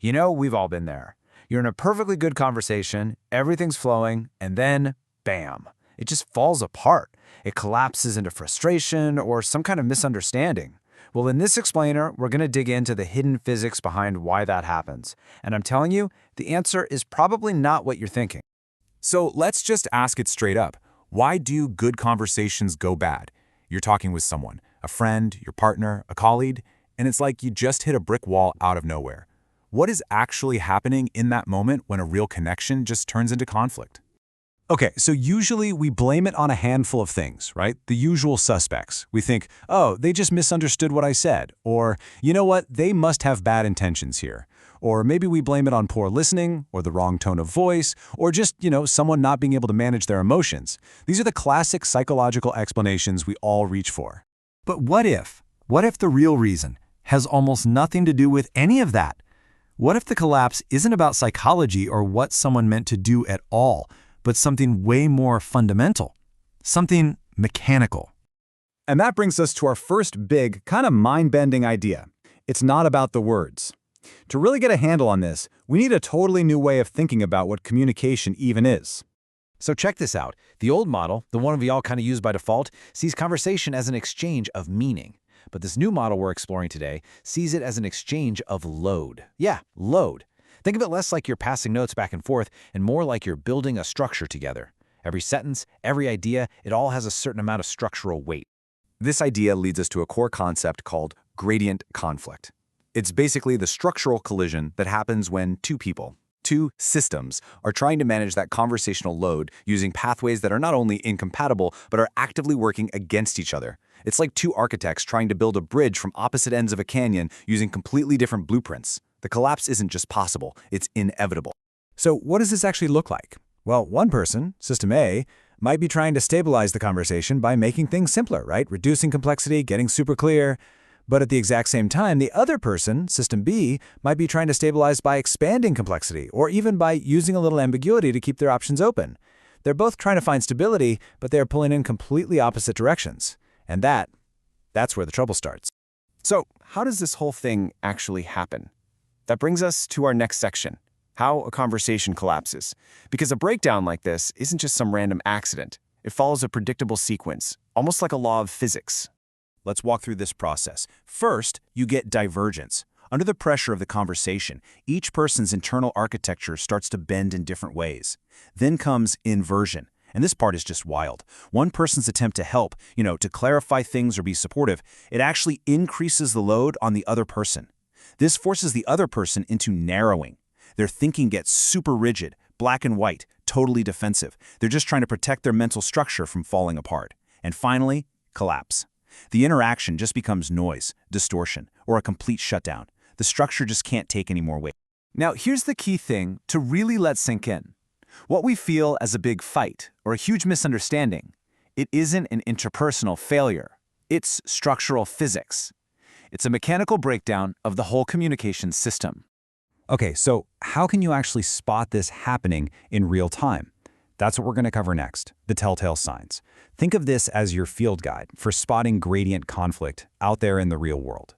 We've all been there. You're in a perfectly good conversation, everything's flowing, and then, bam, it just falls apart. It collapses into frustration or some kind of misunderstanding. Well, in this explainer, we're going to dig into the hidden physics behind why that happens. And I'm telling you, the answer is probably not what you're thinking. So let's just ask it straight up. Why do good conversations go bad? You're talking with someone, a friend, your partner, a colleague, and it's like you just hit a brick wall out of nowhere. What is actually happening in that moment when a real connection just turns into conflict? Okay, so usually we blame it on a handful of things, right? The usual suspects. We think, oh, they just misunderstood what I said. Or, you know what, they must have bad intentions here. Or maybe we blame it on poor listening, or the wrong tone of voice, or just, someone not being able to manage their emotions. These are the classic psychological explanations we all reach for. But what if the real reason has almost nothing to do with any of that? What if the collapse isn't about psychology or what someone meant to do at all, but something way more fundamental, something mechanical? And that brings us to our first big, kind of mind-bending idea. It's not about the words. To really get a handle on this, we need a totally new way of thinking about what communication even is. So check this out. The old model, the one we all kind of use by default, sees conversation as an exchange of meaning. But this new model we're exploring today sees it as an exchange of load. Yeah, load. Think of it less like you're passing notes back and forth and more like you're building a structure together. Every sentence, every idea, it all has a certain amount of structural weight. This idea leads us to a core concept called gradient conflict. It's basically the structural collision that happens when two systems, are trying to manage that conversational load using pathways that are not only incompatible, but are actively working against each other. It's like two architects trying to build a bridge from opposite ends of a canyon using completely different blueprints. The collapse isn't just possible, it's inevitable. So what does this actually look like? Well, one person, System A, might be trying to stabilize the conversation by making things simpler, right? Reducing complexity, getting super clear. But at the exact same time, the other person, System B, might be trying to stabilize by expanding complexity, or even by using a little ambiguity to keep their options open. They're both trying to find stability, but they're pulling in completely opposite directions. And that's where the trouble starts. So, how does this whole thing actually happen? That brings us to our next section, how a conversation collapses. Because a breakdown like this isn't just some random accident. It follows a predictable sequence, almost like a law of physics. Let's walk through this process. First, you get divergence. Under the pressure of the conversation, each person's internal architecture starts to bend in different ways. Then comes inversion. And this part is just wild. One person's attempt to help, to clarify things or be supportive, it actually increases the load on the other person. This forces the other person into narrowing. Their thinking gets super rigid, black and white, totally defensive. They're just trying to protect their mental structure from falling apart. And finally, collapse. The interaction just becomes noise, distortion, or a complete shutdown. The structure just can't take any more weight. Now, here's the key thing to really let sink in. What we feel as a big fight or a huge misunderstanding, it isn't an interpersonal failure. It's structural physics. It's a mechanical breakdown of the whole communication system. Okay, so how can you actually spot this happening in real time? That's what we're going to cover next, the telltale signs. Think of this as your field guide for spotting gradient conflict out there in the real world.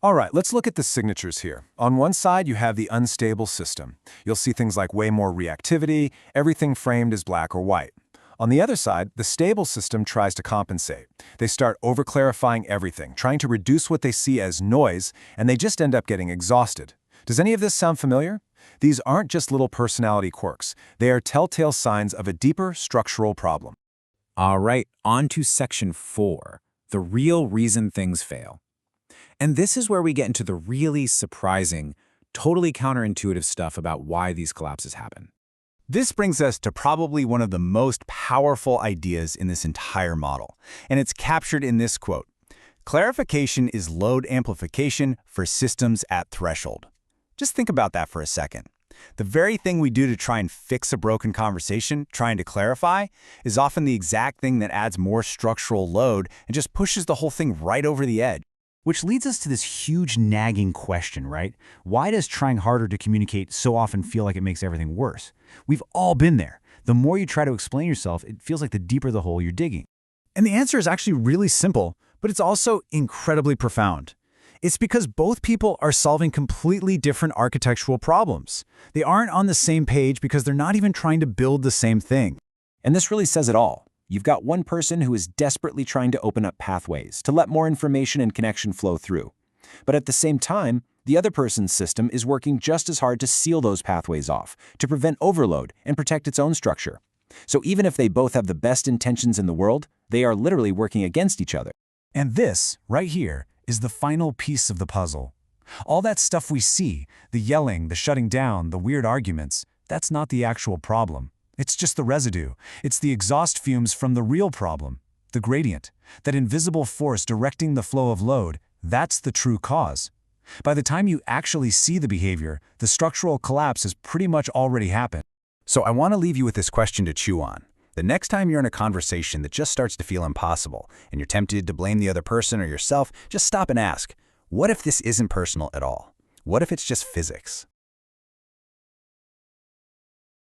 All right, let's look at the signatures here. On one side, you have the unstable system. You'll see things like way more reactivity, everything framed as black or white. On the other side, the stable system tries to compensate. They start over-clarifying everything, trying to reduce what they see as noise, and they just end up getting exhausted. Does any of this sound familiar? These aren't just little personality quirks. They are telltale signs of a deeper structural problem. All right, on to section 4, the real reason things fail. And this is where we get into the really surprising, totally counterintuitive stuff about why these collapses happen. This brings us to probably one of the most powerful ideas in this entire model, and it's captured in this quote. Clarification is load amplification for systems at threshold. Just think about that for a second. The very thing we do to try and fix a broken conversation, trying to clarify, is often the exact thing that adds more structural load and just pushes the whole thing right over the edge. Which leads us to this huge nagging question, right? Why does trying harder to communicate so often feel like it makes everything worse? We've all been there. The more you try to explain yourself, it feels like the deeper the hole you're digging. And the answer is actually really simple, but it's also incredibly profound. It's because both people are solving completely different architectural problems. They aren't on the same page because they're not even trying to build the same thing. And this really says it all. You've got one person who is desperately trying to open up pathways to let more information and connection flow through. But at the same time, the other person's system is working just as hard to seal those pathways off, to prevent overload and protect its own structure. So even if they both have the best intentions in the world, they are literally working against each other. And this, right here, is the final piece of the puzzle. All that stuff we see, the yelling, the shutting down, the weird arguments, that's not the actual problem. It's just the residue. It's the exhaust fumes from the real problem, the gradient, that invisible force directing the flow of load. That's the true cause. By the time you actually see the behavior, the structural collapse has pretty much already happened. So I want to leave you with this question to chew on. The next time you're in a conversation that just starts to feel impossible, and you're tempted to blame the other person or yourself, just stop and ask, what if this isn't personal at all? What if it's just physics?